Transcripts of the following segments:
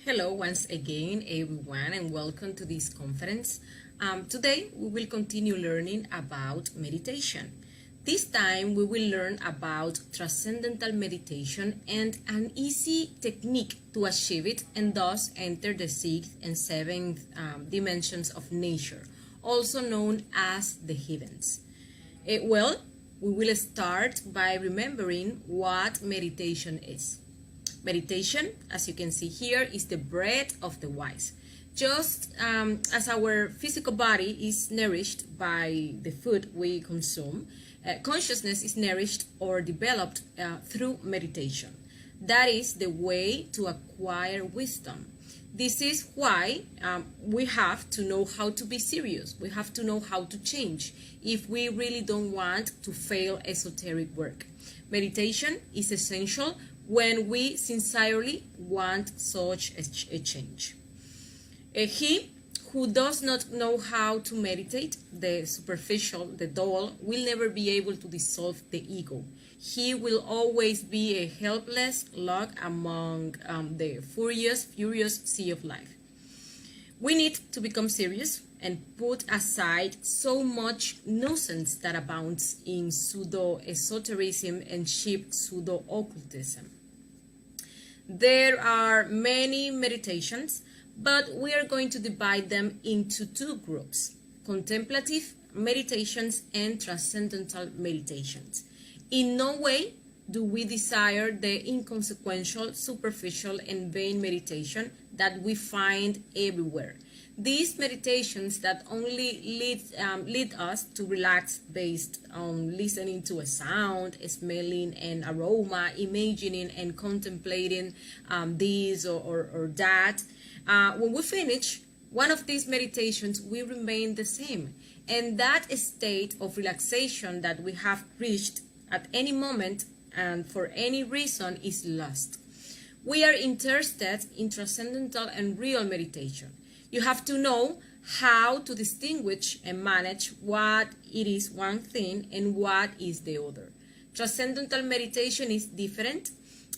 Hello once again, everyone, and welcome to this conference. Today, we will continue learning about meditation. This time, we will learn about transcendental meditation and an easy technique to achieve it and thus enter the sixth and seventh dimensions of nature, also known as the heavens. We will start by remembering what meditation is. Meditation, as you can see here, is the bread of the wise. Just as our physical body is nourished by the food we consume, consciousness is nourished or developed through meditation. That is the way to acquire wisdom. This is why we have to know how to be serious. We have to know how to change if we really don't want to fail esoteric work. Meditation is essential when we sincerely want such a change. He who does not know how to meditate, the superficial, the dull, will never be able to dissolve the ego. He will always be a helpless log among the furious sea of life. We need to become serious and put aside so much nonsense that abounds in pseudo-esotericism and cheap pseudo-occultism. There are many meditations, but we are going to divide them into two groups: contemplative meditations and transcendental meditations. In no way do we desire the inconsequential, superficial, and vain meditation that we find everywhere. These meditations that only lead us to relax based on listening to a sound, smelling an aroma, imagining and contemplating this or that. When we finish one of these meditations, we remain the same. And that state of relaxation that we have reached at any moment and for any reason is lost. We are interested in transcendental and real meditation. You have to know how to distinguish and manage what it is one thing and what is the other. Transcendental meditation is different.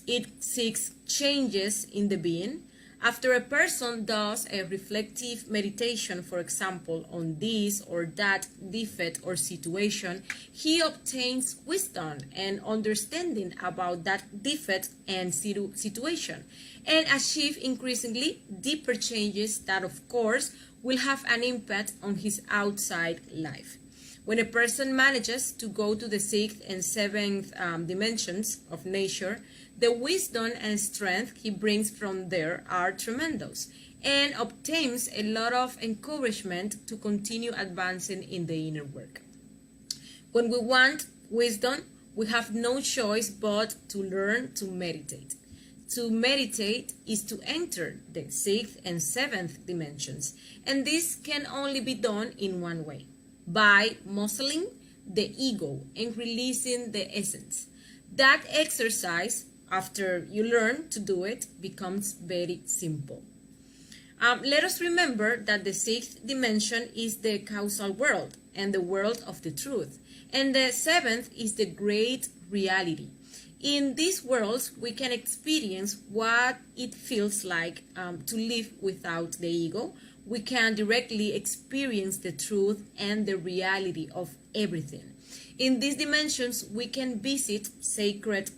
It seeks changes in the being. After a person does a reflective meditation, for example, on this or that defect or situation, he obtains wisdom and understanding about that defect and situation, and achieve increasingly deeper changes that, of course, will have an impact on his outside life. When a person manages to go to the sixth and seventh dimensions of nature, the wisdom and strength he brings from there are tremendous and obtains a lot of encouragement to continue advancing in the inner work. When we want wisdom, we have no choice but to learn to meditate. To meditate is to enter the sixth and seventh dimensions, and this can only be done in one way: by muscling the ego and releasing the essence. That exercise, after you learn to do it, becomes very simple. Let us remember that the sixth dimension is the causal world and the world of the truth, and the seventh is the great reality. In these worlds, we can experience what it feels like to live without the ego. We can directly experience the truth and the reality of everything. In these dimensions, we can visit sacred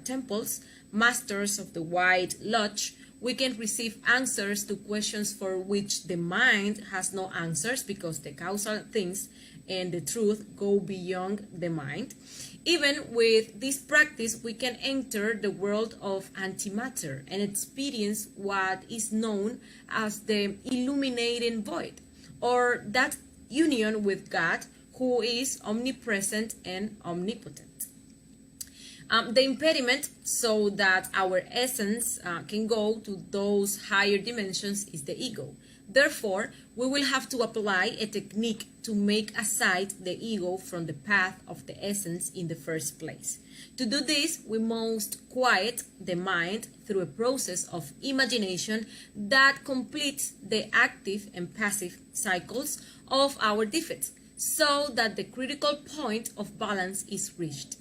temples, masters of the White Lodge. We can receive answers to questions for which the mind has no answers, because the causal things and the truth go beyond the mind. Even with this practice, we can enter the world of antimatter and experience what is known as the illuminating void, or that union with God, who is omnipresent and omnipotent. The impediment so that our essence can go to those higher dimensions is the ego. Therefore, we will have to apply a technique to make aside the ego from the path of the essence in the first place. To do this, we must quiet the mind through a process of imagination that completes the active and passive cycles of our defects, so that the critical point of balance is reached.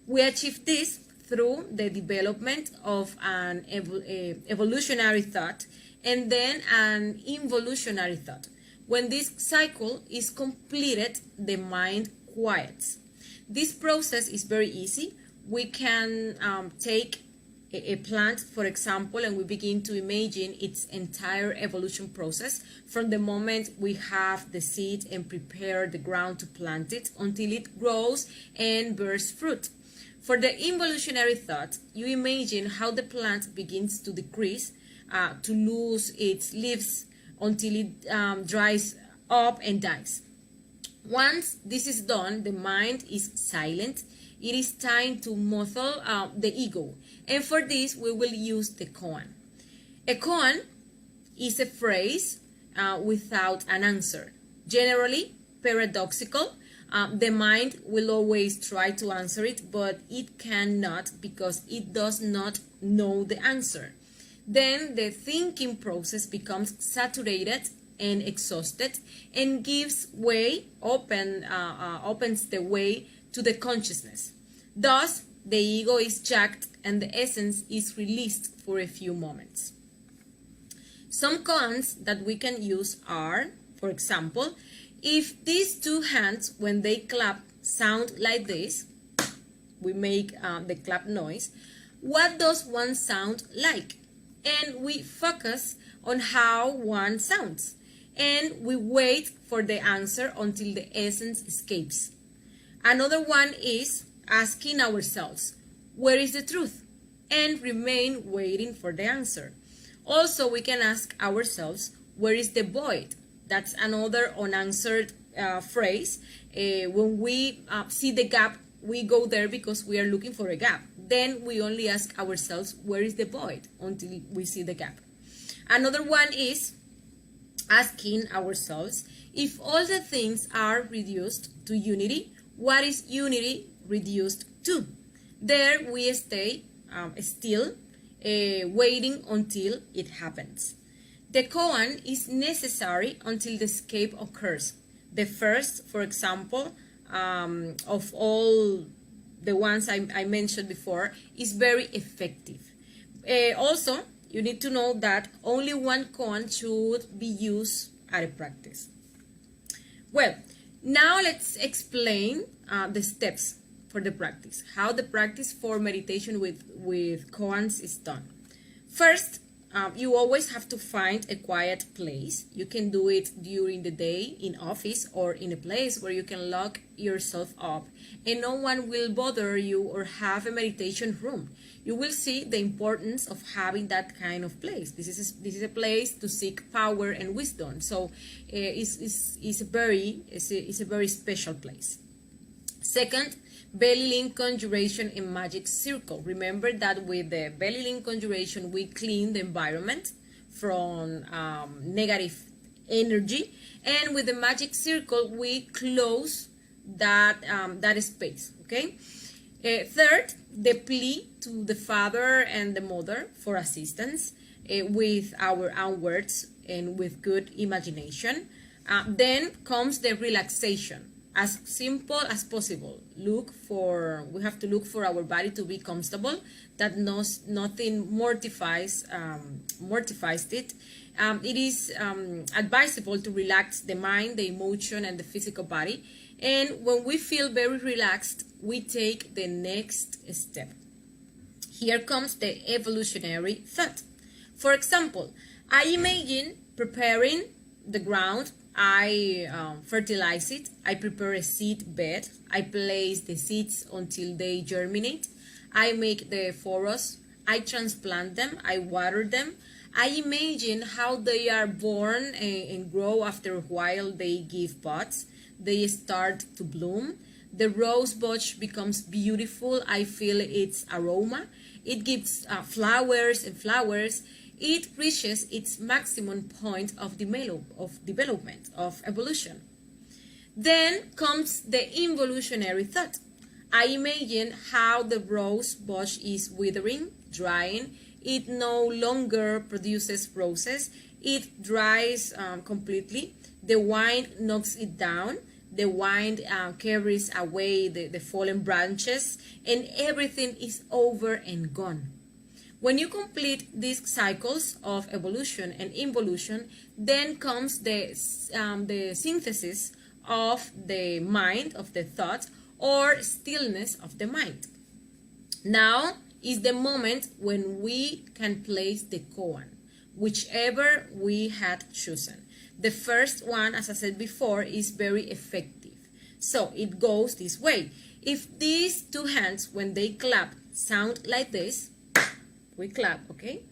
We achieve this through the development of an evolutionary thought and then an involutionary thought. When this cycle is completed, the mind quiets. This process is very easy. We can take a plant, for example, and we begin to imagine its entire evolution process from the moment we have the seed and prepare the ground to plant it until it grows and bears fruit. For the involutionary thought, you imagine how the plant begins to decrease, to lose its leaves until it dries up and dies. Once this is done, the mind is silent. It is time to muzzle the ego, and for this we will use the koan. A koan is a phrase without an answer, generally paradoxical. The mind will always try to answer it, but it cannot because it does not know the answer. Then the thinking process becomes saturated and exhausted and gives way, opens the way to the consciousness. Thus, the ego is jacked and the essence is released for a few moments. Some koans that we can use are, for example, if these two hands, when they clap, sound like this, we make the clap noise, what does one sound like? And we focus on how one sounds. And we wait for the answer until the essence escapes. Another one is asking ourselves, where is the truth? And remain waiting for the answer. Also, we can ask ourselves, where is the void? That's another unanswered phrase. When we see the gap, we go there because we are looking for a gap. Then we only ask ourselves, where is the void? Until we see the gap. Another one is asking ourselves, if all the things are reduced to unity, what is unity reduced to? There we stay still, waiting until it happens. The koan is necessary until the escape occurs. The first, for example, of all the ones I mentioned before, is very effective. Also, you need to know that only one koan should be used at a practice. Well, now let's explain the steps for the practice, how the practice for meditation with koans is done. First, you always have to find a quiet place. You can do it during the day in office or in a place where you can lock yourself up and no one will bother you or have a meditation room. You will see the importance of having that kind of place. This is a place to seek power and wisdom. So it's a very special place. Second, belly link conjuration and magic circle. Remember that with the belly link conjuration, we clean the environment from negative energy, and with the magic circle, we close that space. Okay. Third, the plea to the father and the mother for assistance with our own words and with good imagination. Then comes the relaxation. As simple as possible. We have to look for our body to be comfortable, that nothing mortifies it. It is advisable to relax the mind, the emotion, and the physical body. And when we feel very relaxed, we take the next step. Here comes the evolutionary thought. For example, I imagine preparing the ground. I fertilize it, I prepare a seed bed, I place the seeds until they germinate, I make the furrows, I transplant them, I water them, I imagine how they are born and grow. After a while they give buds, they start to bloom, the rose bush becomes beautiful, I feel its aroma, it gives flowers and flowers. It reaches its maximum point of development, of evolution. Then comes the involutionary thought. I imagine how the rose bush is withering, drying. It no longer produces roses. It dries completely. The wind knocks it down. the wind carries away the fallen branches, and everything is over and gone. When you complete these cycles of evolution and involution, then comes the synthesis of the mind, of the thought, or stillness of the mind. Now is the moment when we can place the koan, whichever we had chosen. The first one, as I said before, is very effective. So it goes this way. If these two hands, when they clap, sound like this, we clap, okay?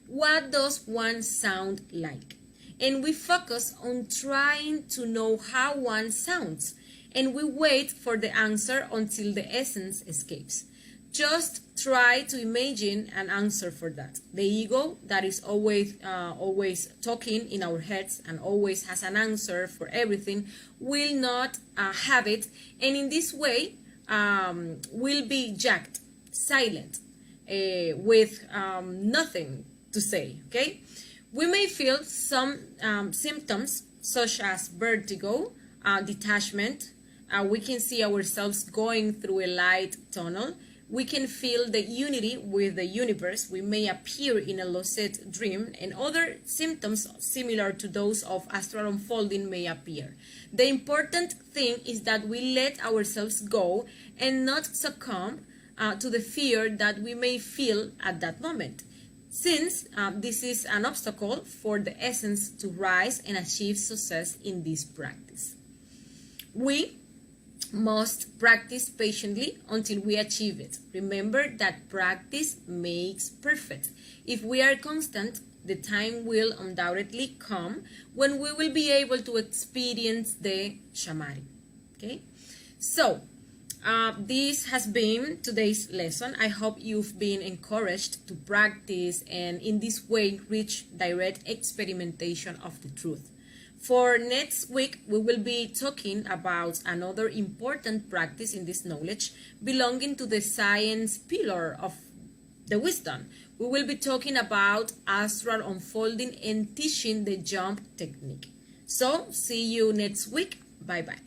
What does one sound like? And we focus on trying to know how one sounds, and we wait for the answer until the essence escapes. Just try to imagine an answer for that. The ego that is always talking in our heads and always has an answer for everything will not have it, and in this way will be jacked, silent, with nothing to say, okay? We may feel some symptoms such as vertigo, detachment. We can see ourselves going through a light tunnel. We can feel the unity with the universe. We may appear in a lucid dream, and other symptoms similar to those of astral unfolding may appear. The important thing is that we let ourselves go and not succumb to the fear that we may feel at that moment, since this is an obstacle for the essence to rise and achieve success in this practice. We must practice patiently until we achieve it. Remember that practice makes perfect. If we are constant, the time will undoubtedly come when we will be able to experience the Shamari. Okay? So, this has been today's lesson. I hope you've been encouraged to practice and in this way reach direct experimentation of the truth. For next week, we will be talking about another important practice in this knowledge belonging to the science pillar of the wisdom. We will be talking about astral unfolding and teaching the jump technique. So, see you next week. Bye-bye.